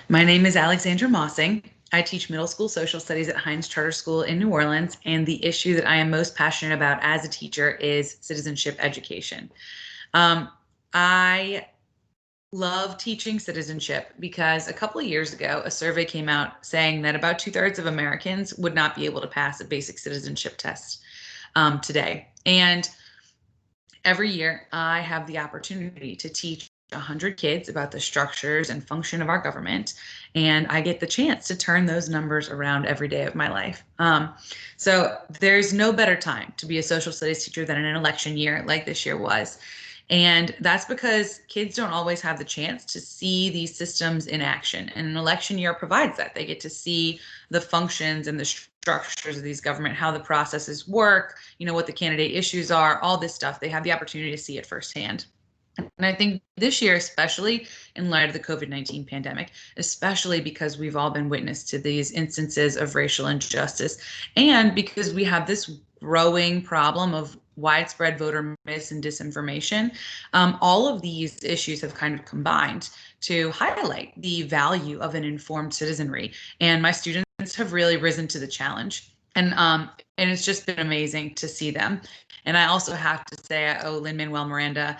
My name is Alexandra Mossing. I teach middle school social studies at Hines Charter School in New Orleans, and the issue that I am most passionate about as a teacher is citizenship education. I love teaching citizenship because a couple of years ago, a survey came out saying that about 2/3 of Americans would not be able to pass a basic citizenship test today. And every year, I have the opportunity to teach 100 kids about the structures and function of our government, and I get the chance to turn those numbers around every day of my life. So there's no better time to be a social studies teacher than in an election year like this year was. And that's because kids don't always have the chance to see these systems in action. And an election year provides that. They get to see the functions and the structures of these government, how the processes work, what the candidate issues are, all this stuff. They have the opportunity to see it firsthand. And I think this year, especially in light of the COVID-19 pandemic, especially because we've all been witness to these instances of racial injustice, and because we have this growing problem of widespread voter mis and disinformation, all of these issues have kind of combined to highlight the value of an informed citizenry. And my students have really risen to the challenge. And it's just been amazing to see them. And I also have to say I owe Lin-Manuel Miranda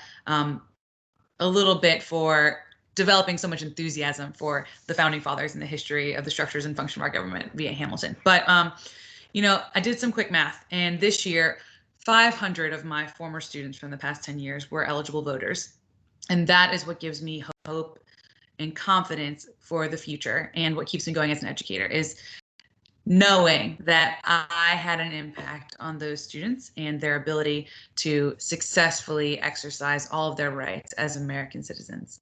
a little bit for developing so much enthusiasm for the founding fathers and the history of the structures and function of our government via Hamilton. But I did some quick math, and this year, 500 of my former students from the past 10 years were eligible voters. And that is what gives me hope and confidence for the future. And what keeps me going as an educator is knowing that I had an impact on those students and their ability to successfully exercise all of their rights as American citizens.